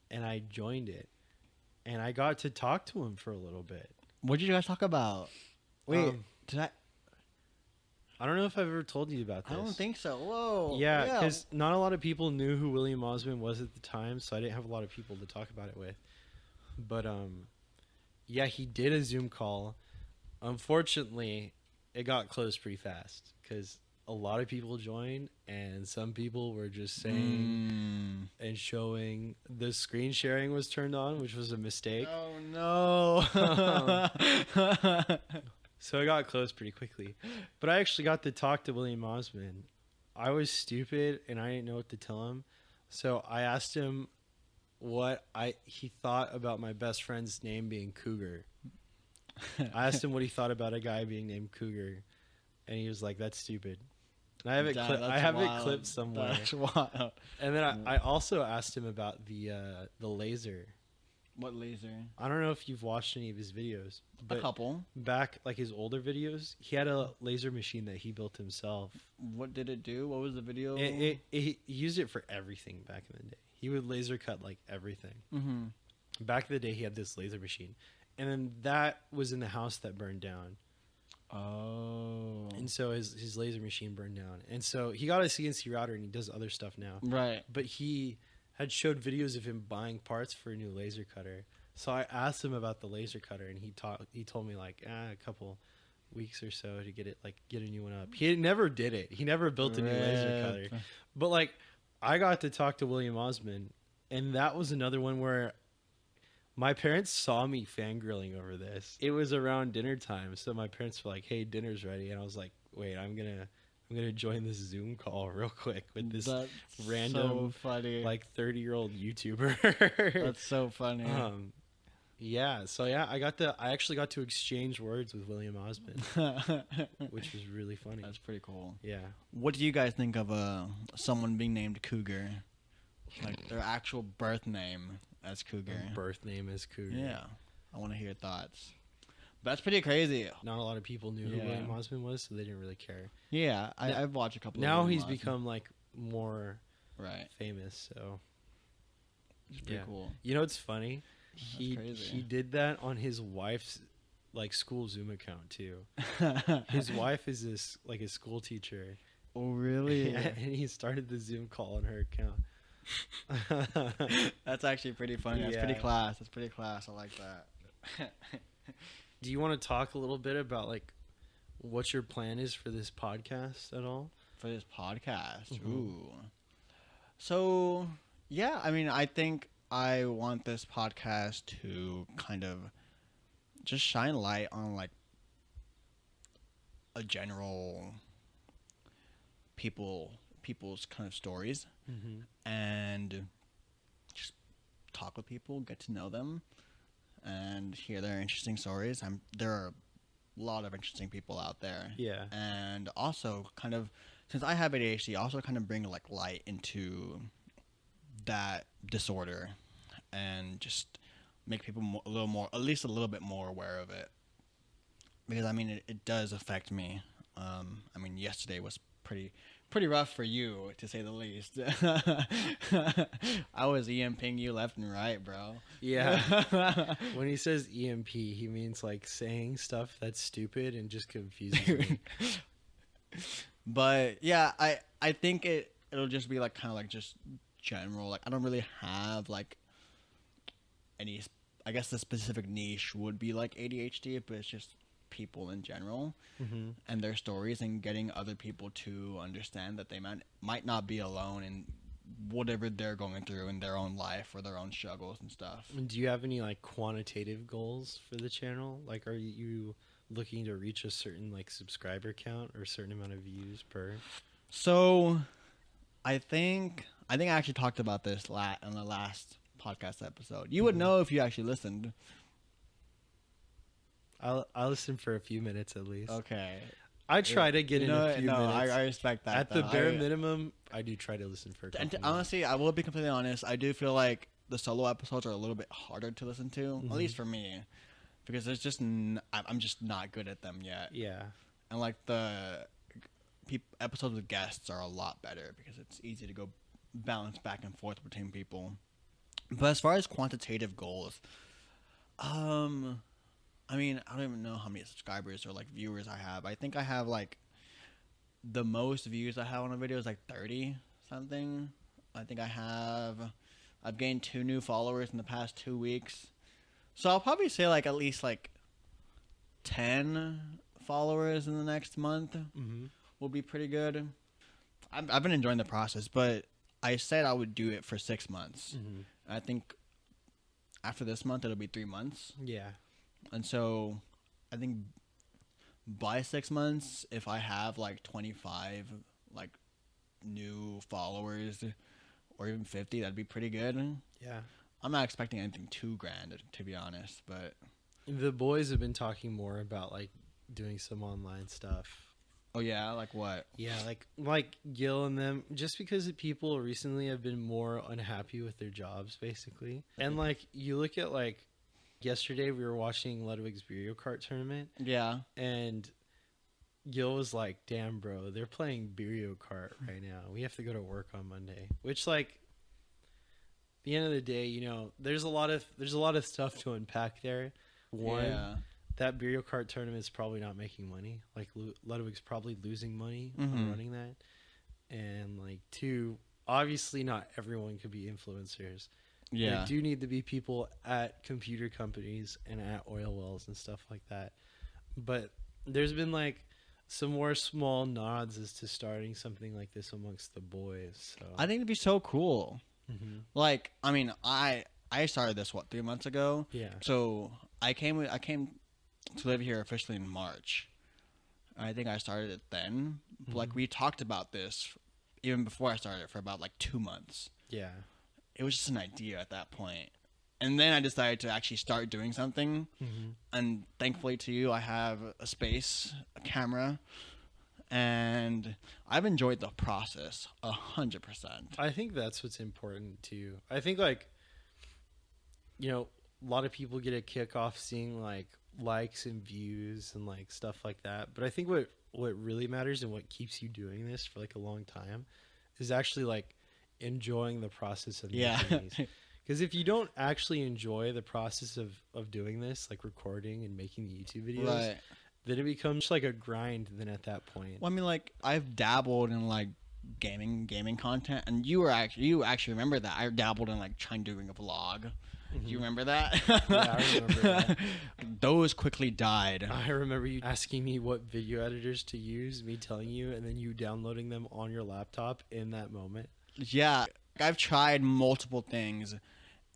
and I joined it, and I got to talk to him for a little bit. What did you guys talk about? Wait, did I don't know if I've ever told you about this. I don't think so. Whoa. Yeah, because not a lot of people knew who William Osmond was at the time, so I didn't have a lot of people to talk about it with. But yeah, he did a Zoom call. Unfortunately, it got closed pretty fast because a lot of people joined, and some people were just saying and showing. The screen sharing was turned on, which was a mistake. Oh no. So it got closed pretty quickly. But I actually got to talk to William Osmond. I was stupid and I didn't know what to tell him. So I asked him what he thought about my best friend's name being Cougar. I asked him what he thought about a guy being named Cougar, and he was like, "That's stupid." And I have it. I have it clipped somewhere. That's wild. And then I also asked him about the laser. What laser? I don't know if you've watched any of his videos. But a couple. Back, like his older videos, he had a laser machine that he built himself. What did it do? What was the video? He used it for everything back in the day. He would laser cut like everything. Mm-hmm. Back in the day, he had this laser machine. And then that was in the house that burned down. Oh. And so his laser machine burned down. And so he got a CNC router and he does other stuff now. Right. But he had showed videos of him buying parts for a new laser cutter. So I asked him about the laser cutter, and he told me like a couple weeks or so to get a new one up. He never did it. He never built a new laser cutter. But like I got to talk to William Osmond, and that was another one where my parents saw me fangirling over this. It was around dinner time, so my parents were like, "Hey, dinner's ready," and I was like, "Wait, I'm gonna join this Zoom call real quick with this random, so funny. like 30-year-old YouTuber." That's so funny. Yeah. So yeah, I actually got to exchange words with William Osmond, which was really funny. That's pretty cool. Yeah. What do you guys think of someone being named Cougar? Like their actual birth name as Cougar. Birth name is Cougar. Yeah. I want to hear your thoughts. But that's pretty crazy. Not a lot of people knew who William Osmond was, so they didn't really care. Yeah, I've watched a couple. Now of he's become like more right famous. So It's pretty cool. You know what's funny? That's crazy. He did that on his wife's like school Zoom account too. His wife is a school teacher. Oh, really? And he started the Zoom call on her account. That's actually pretty funny. That's pretty class. That's pretty class. I like that. Do you want to talk a little bit about like what your plan is for this podcast at all? For this podcast? Ooh. So, yeah, I mean, I think I want this podcast to kind of just shine light on like a general people's kind of stories, and just talk with people, get to know them, and hear their interesting stories. There are a lot of interesting people out there. Yeah. And also kind of, since I have ADHD, also kind of bring like light into that disorder and just make people a little more, at least a little bit more aware of it. Because I mean, it does affect me. I mean, yesterday was pretty rough for you, to say the least. I was EMPing you left and right, bro. Yeah. When he says EMP, he means like saying stuff that's stupid and just confuses me. But yeah, I think it'll just be like kind of like just general. Like I don't really have like any. I guess the specific niche would be like ADHD, but it's just people in general and their stories, and getting other people to understand that they might not be alone in whatever they're going through in their own life or their own struggles and stuff. Do you have any like quantitative goals for the channel? Like, are you looking to reach a certain like subscriber count or a certain amount of views per? So I think I actually talked about this on the last podcast episode. You would know if you actually listened. I'll listen for a few minutes at least. Okay. I try to get in a few minutes. I respect that. At the bare minimum, I do try to listen for a couple minutes. Honestly, I will be completely honest. I do feel like the solo episodes are a little bit harder to listen to, at least for me, because there's just I'm just not good at them yet. Yeah. And like the episodes with guests are a lot better because it's easy to go balance back and forth between people. But as far as quantitative goals, I mean, I don't even know how many subscribers or like viewers I have. I think I have like the most views I have on a video is like 30 something. I think I've gained 2 new followers in the past 2 weeks. So I'll probably say like at least like 10 followers in the next month will be pretty good. I've been enjoying the process, but I said I would do it for 6 months. I think after this month, it'll be 3 months. Yeah. And so I think by 6 months, if I have like 25 like new followers or even 50, that'd be pretty good. Yeah. I'm not expecting anything too grand, to be honest, but the boys have been talking more about like doing some online stuff. Oh yeah, like what? Yeah, like Gil and them, just because people recently have been more unhappy with their jobs, basically. And like you look at like yesterday, we were watching Ludwig's Mario Kart tournament. Yeah. And Gil was like, "Damn, bro, they're playing Mario Kart right now. We have to go to work on Monday." Which, like, at the end of the day, you know, there's a lot of stuff to unpack there. One, that Mario Kart tournament is probably not making money. Like Ludwig's probably losing money on running that. And like 2, obviously not everyone could be influencers. Yeah. There do need to be people at computer companies and at oil wells and stuff like that. But there's been like some more small nods as to starting something like this amongst the boys. So I think it'd be so cool. Like, I mean, I started this 3 months ago. Yeah. So I came to live here officially in March. I think I started it then. Like we talked about this even before I started it for about like 2 months. Yeah. It was just an idea at that point. And then I decided to actually start doing something. And thankfully to you, I have a space, a camera, and I've enjoyed the process 100%. I think that's what's important too. I think like, you know, a lot of people get a kick off seeing like likes and views and like stuff like that. But I think what really matters and what keeps you doing this for like a long time is actually like enjoying the process of making these. Because if you don't actually enjoy the process of doing this, like recording and making the YouTube videos, Right. then it becomes like a grind. Then at that point, Well, I mean, like I've dabbled in like gaming content, and you actually remember that I dabbled in like trying doing a vlog. Do you remember that? Yeah, I remember that. Those quickly died. I remember you asking me what video editors to use, me telling you, and then you downloading them on your laptop in that moment. Yeah, I've tried multiple things,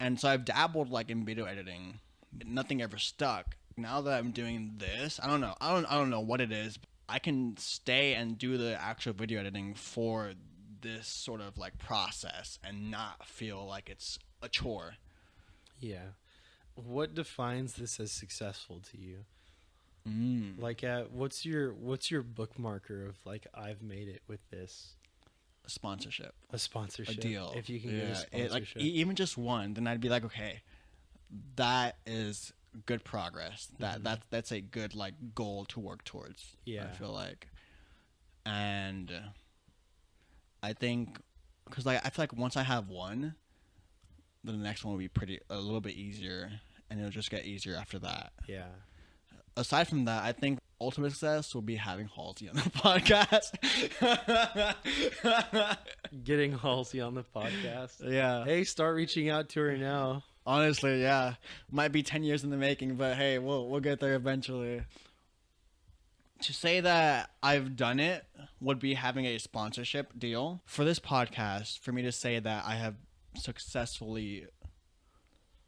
and so I've dabbled like in video editing, but nothing ever stuck. Now that I'm doing this, I don't know. I don't know what it is. I can stay and do the actual video editing for this sort of like process and not feel like it's a chore. Yeah. What defines this as successful to you? Like, what's your bookmarker of like I've made it with this? A sponsorship, A sponsorship, a deal. If you can get a sponsorship, like even just one, then I'd be like, okay, that is good progress. That's a good like goal to work towards. Yeah. I feel like, and I think because like I feel like once I have one, then the next one will be a little bit easier, and it'll just get easier after that. yeah. Aside from that, I think ultimate success will be having Halsey on the podcast. Getting Halsey on the podcast. Yeah. Hey, start reaching out to her now. Honestly, yeah. Might be 10 years in the making, but hey, we'll get there eventually. To say that I've done it would be having a sponsorship deal. For this podcast, for me to say that I have successfully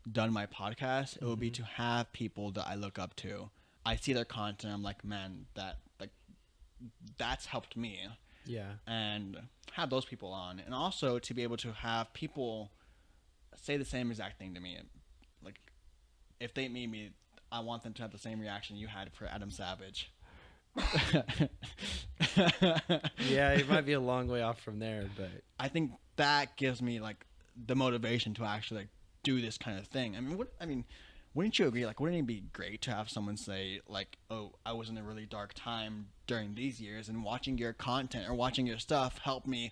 done my podcast, it would be to have people that I look up to. I see their content, I'm like, man, that's helped me. Yeah. And have those people on. And also to be able to have people say the same exact thing to me. Like, if they meet me, I want them to have the same reaction you had for Adam Savage. Yeah, it might be a long way off from there, but I think that gives me like the motivation to actually like do this kind of thing. I mean, wouldn't you agree? Like, wouldn't it be great to have someone say like, "Oh, I was in a really dark time during these years, and watching your content or watching your stuff helped me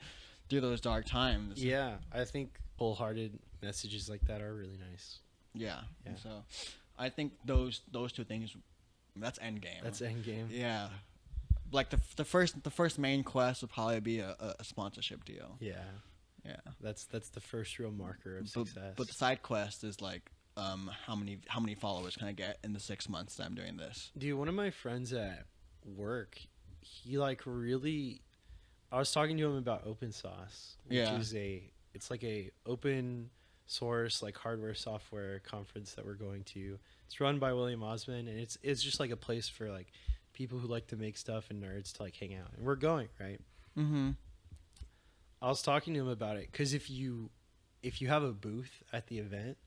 through those dark times." yeah, I think wholehearted messages like that are really nice. Yeah. Yeah. So, I think those two things. That's endgame. That's endgame. Yeah. Like the first main quest would probably be a sponsorship deal. Yeah, Yeah. that's the first real marker of success. But the side quest is like, how many followers can I get in the 6 months that I'm doing this? Dude, one of my friends at work, he like really, I was talking to him about open source, which Yeah. is it's like a open source like hardware software conference that we're going to. It's run by William Osmond, and it's just like a place for like people who like to make stuff and nerds to like hang out. And we're going, right? Mm-hmm. I was talking to him about it because if you have a booth at the event,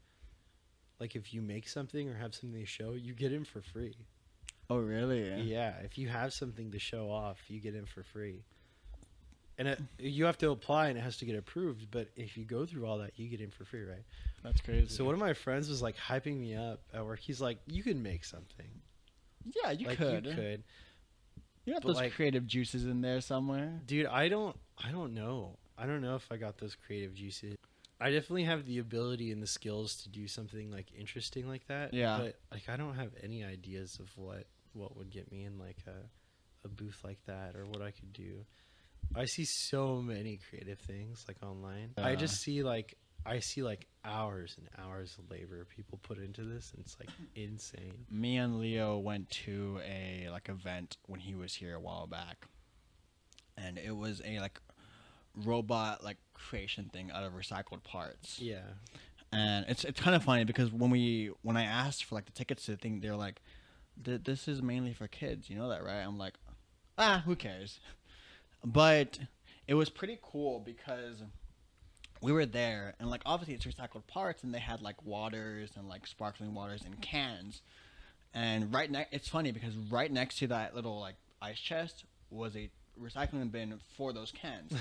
like if you make something or have something to show, you get in for free. Oh, really? Yeah, if you have something to show off, you get in for free. And you have to apply and it has to get approved, but if you go through all that, you get in for free, right? That's crazy. So one of my friends was like hyping me up at work. He's like, "You can make something." yeah, you like could. you could. You got But, those like- creative juices in there somewhere. Dude, I don't know. I don't know if I got those creative juices. I definitely have the ability and the skills to do something like interesting like that. Yeah. But like I don't have any ideas of what would get me in like a booth like that or what I could do. I see so many creative things like online. I just see like hours and hours of labor people put into this, and it's like insane. Me and Leo went to a like event when he was here a while back, and it was a like robot like creation thing out of recycled parts. Yeah. And it's kind of funny because when I asked for like the tickets to the thing, they're like, "This is mainly for kids, you know that, right?" I'm like, who cares? But it was pretty cool because we were there, and like obviously it's recycled parts, and they had like waters and like sparkling waters in cans. And it's funny because right next to that little like ice chest was a recycling bin for those cans.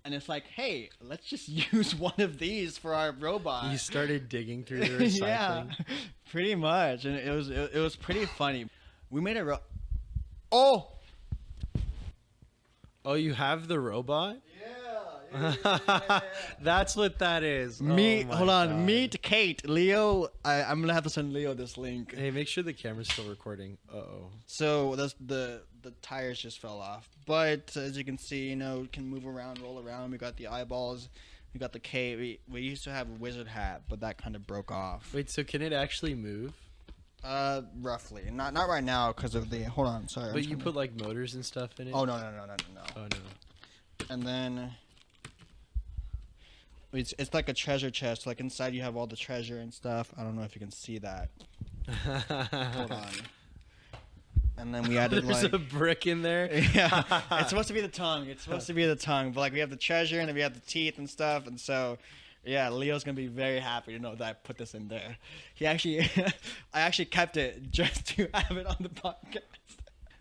And it's like, hey, let's just use one of these for our robot. You started digging through the recycling. Yeah, pretty much, and it was pretty funny. We made Oh, you have the robot? That's what that is. Meet, Oh my hold on, God. meet Kate. Leo, I'm gonna have to send Leo this link. Hey, make sure the camera's still recording. Uh-oh. So that's the tires just fell off, but as you can see, it can move around, roll around. We got the eyeballs, we got the K. We used to have a wizard hat, but that kind of broke off. Wait, so can it actually move? Roughly, not right now because of the. Hold on, sorry. But you put like motors and stuff in it? Oh no. Oh no. And then it's like a treasure chest. Like inside you have all the treasure and stuff. I don't know if you can see that. Hold on. And then we added There's like a brick in there. yeah, it's supposed to be the tongue. It's supposed to be the tongue. But like we have the treasure and then we have the teeth and stuff. And so, yeah, Leo's gonna be very happy to know that I put this in there. He actually, I actually kept it just to have it on the podcast.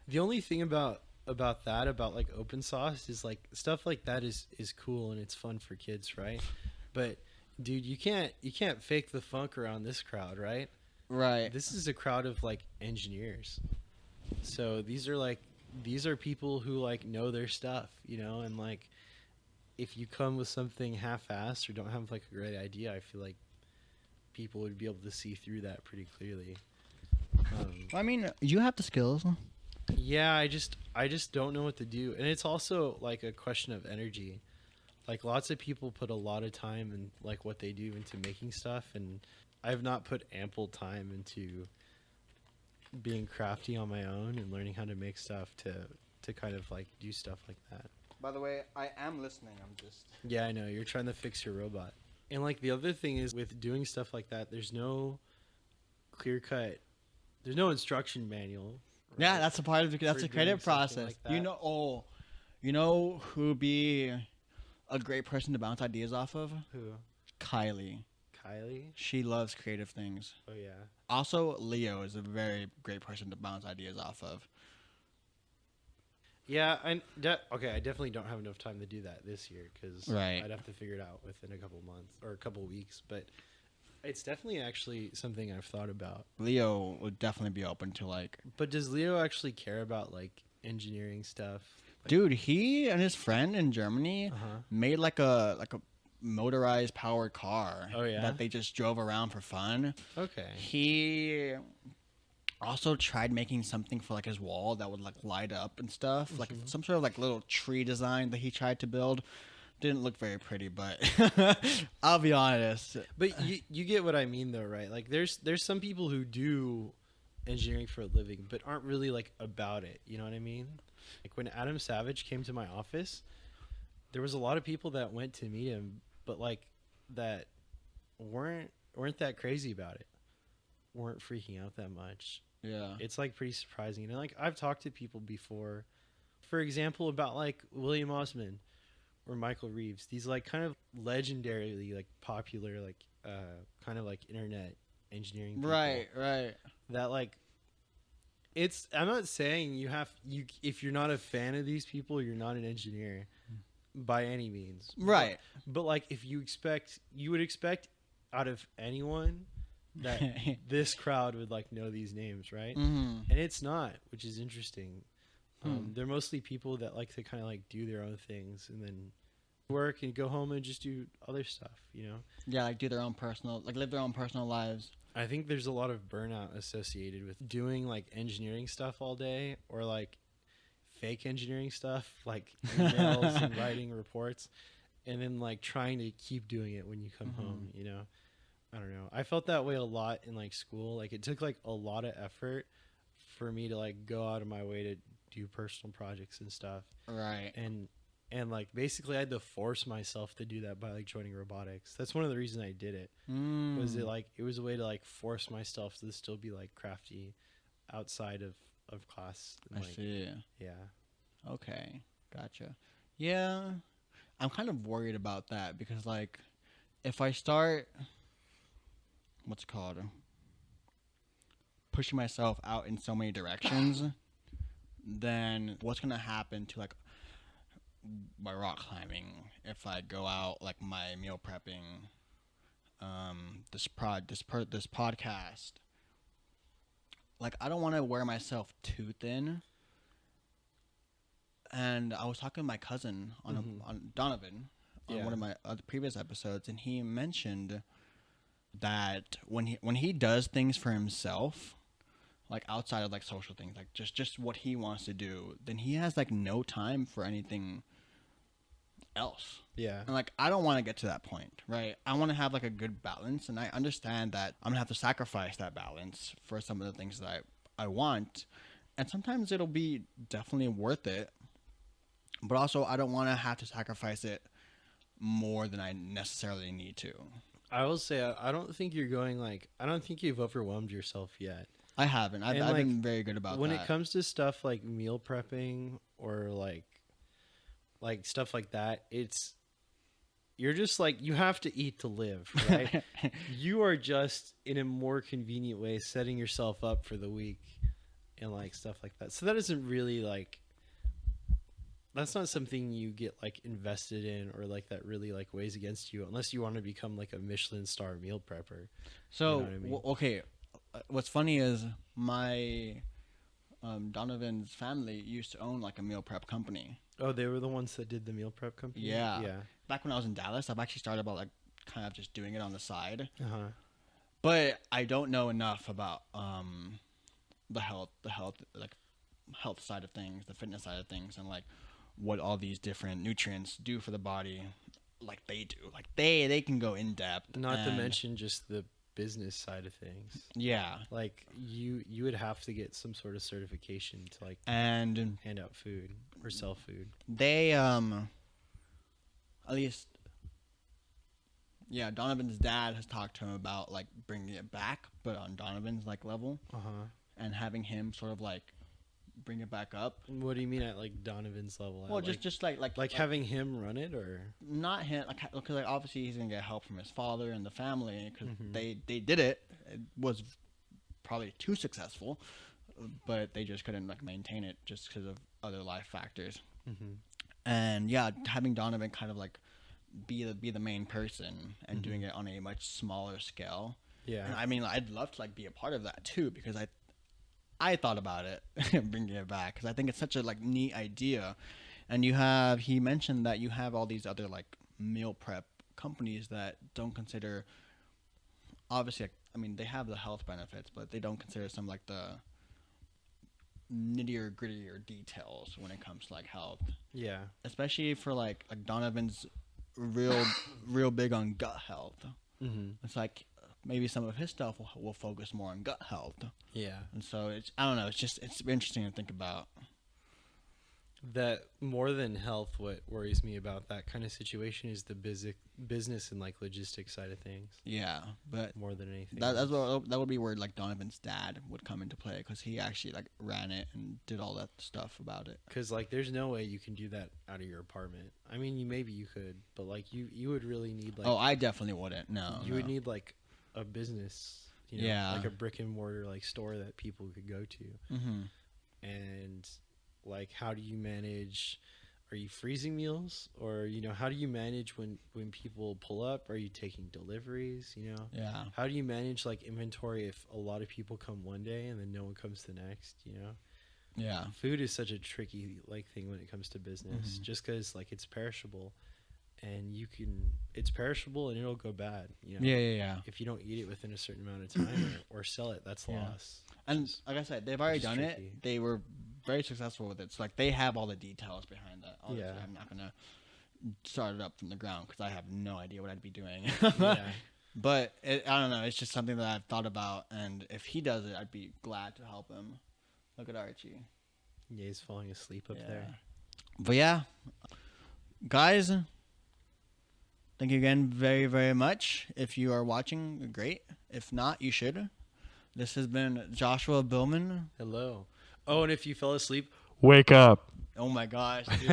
The only thing about that, about like open source, is like stuff like that is cool and it's fun for kids, right? But dude, you can't fake the funk around this crowd, right? Right. This is a crowd of like engineers. So these are people who like know their stuff, and like if you come with something half-assed or don't have like a great idea, I feel like people would be able to see through that pretty clearly. I mean, you have the skills. Yeah, I just don't know what to do. And it's also like a question of energy. Like lots of people put a lot of time and like what they do into making stuff, and I've not put ample time into being crafty on my own and learning how to make stuff to kind of like do stuff like that. By the way, I am listening. I'm just. Yeah, I know. You're trying to fix your robot. And like the other thing is with doing stuff like that, there's no clear cut, there's no instruction manual. Right? Yeah, that's a part of that's a doing creative something process. like that. You know who'd be a great person to bounce ideas off of? Who? Kylie. Kylie? She loves creative things. Oh yeah. Also, Leo is a very great person to bounce ideas off of. Yeah, okay, I definitely don't have enough time to do that this year because Right. I'd have to figure it out within a couple months or a couple weeks. But it's definitely actually something I've thought about. Leo would definitely be open to like. But does Leo actually care about like engineering stuff? Like, Dude, he and his friend in Germany Uh-huh. made like a motorized powered car. Oh, yeah? That they just drove around for fun. Okay. He also tried making something for like his wall that would like light up and stuff, like some sort of like little tree design that he tried to build. Didn't look very pretty, but I'll be honest. But you get what I mean though, right? Like there's some people who do engineering for a living but aren't really like about it, you know what I mean? Like when Adam Savage came to my office, there was a lot of people that went to meet him but like that weren't that crazy about it. Weren't freaking out that much. Yeah. It's like pretty surprising. And like I've talked to people before, for example, about like William Osman or Michael Reeves, these like kind of legendarily like popular like kind of like internet engineering people. Right. That like I'm not saying you if you're not a fan of these people, you're not an engineer by any means. Right. But like if you would expect out of anyone that this crowd would like know these names, right? Mm-hmm. And it's not, which is interesting. They're mostly people that like to kind of like do their own things and then work and go home and just do other stuff, Yeah, like do their own personal, like live their own personal lives. I think there's a lot of burnout associated with doing like engineering stuff all day or like fake engineering stuff, like emails and writing reports, and then like trying to keep doing it when you come home, I don't know. I felt that way a lot in like school. Like it took like a lot of effort for me to like go out of my way to do personal projects and stuff. Right. And like basically I had to force myself to do that by like joining robotics. That's one of the reasons I did it. Was it was a way to like force myself to still be like crafty outside of class. And, I see. Yeah. Okay. Gotcha. Yeah. I'm kind of worried about that because like if I start what's it called? Pushing myself out in so many directions, then what's gonna happen to like my rock climbing if I go out, like my meal prepping, this podcast. Like I don't want to wear myself too thin. And I was talking to my cousin on Donovan on Yeah. one of my other previous episodes, and he mentioned that when he does things for himself, like outside of like social things, like just what he wants to do, then he has like no time for anything else. Yeah. And like I don't want to get to that point, right? I want to have like a good balance, and I understand that I'm gonna have to sacrifice that balance for some of the things that I want, and sometimes it'll be definitely worth it, but also I don't want to have to sacrifice it more than I necessarily need to. I will say I don't think you're going like I don't think you've overwhelmed yourself yet. I haven't. I've And, been very good about When that. it comes to stuff like meal prepping or like stuff like that, you're just like you have to eat to live, right? You are just in a more convenient way setting yourself up for the week and like stuff like that. So that isn't really like that's not something you get like invested in or like that really like weighs against you unless you want to become like a Michelin star meal prepper. So You know what I mean? okay, what's funny is my Donovan's family used to own like a meal prep company. Oh, they were the ones that did the meal prep company? Yeah. Yeah. Back when I was in Dallas, I've actually started about like kind of just doing it on the side. Uh-huh. But I don't know enough about the health side of things, the fitness side of things, and like what all these different nutrients do for the body, like they do. Like they can go in depth. Not to and- mention just the business side of things. yeah, Like you would have to get some sort of certification to like and hand out food or sell food. they at least yeah, Donovan's dad has talked to him about like bringing it back, but on Donovan's like level, Uh-huh. and having him sort of like bring it back up. What do you mean at like Donovan's level? Well, At, just like having him run it or not him, like because like obviously he's gonna get help from his father and the family because Mhm. they did it. It was probably too successful, but they just couldn't like maintain it just because of other life factors. Mhm. And yeah, having Donovan kind of like be the main person and doing it on a much smaller scale. Yeah. And I mean, I'd love to like be a part of that too because I thought about it bringing it back because I think it's such a like neat idea. And he mentioned that you have all these other like meal prep companies that don't consider, obviously, I mean, they have the health benefits, but they don't consider some like the nittier grittier details when it comes to like health, Yeah. especially for like Donovan's real big on gut health. Mm-hmm. It's like maybe some of his stuff will focus more on gut health. Yeah. And so I don't know, it's interesting to think about. That more than health, what worries me about that kind of situation is the business and like logistics side of things Yeah, but more than anything. that would be where like Donovan's dad would come into play because he actually like ran it and did all that stuff about it. Because like there's no way you can do that out of your apartment. I mean, maybe you could, but like you would really need like Oh, I definitely wouldn't. No, you would need like a business, you know, Yeah. like a brick and mortar like store that people could go to. Mm-hmm. And like how do you manage, are you freezing meals, or you know, how do you manage when people pull up? Are you taking deliveries, you know? Yeah. How do you manage like inventory if a lot of people come one day and then no one comes the next, you know? Yeah. Food is such a tricky like thing when it comes to business, Mhm. just because like it's perishable, and it's perishable and it'll go bad, you know? Yeah. If you don't eat it within a certain amount of time or sell it, that's Yeah. loss. And like I said, they've already which is done tricky. it. They were very successful with it. So like they have all the details behind that. Obviously, Yeah. I'm not gonna start it up from the ground because I have no idea what I'd be doing. Yeah. But I don't know. It's just something that I've thought about, and if he does it, I'd be glad to help him. Look at Archie. Yeah, he's falling asleep up there. But yeah, guys, thank you again very, very much. If you are watching, great. If not, you should. This has been Joshua Billman. Hello. Oh, and if you fell asleep, Wake up. Oh my gosh, dude.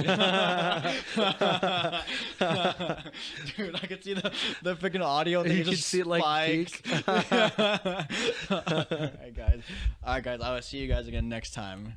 Dude, I could see the freaking audio thing. You could just see it, like, spikes. peak. All right, guys. I will see you guys again next time.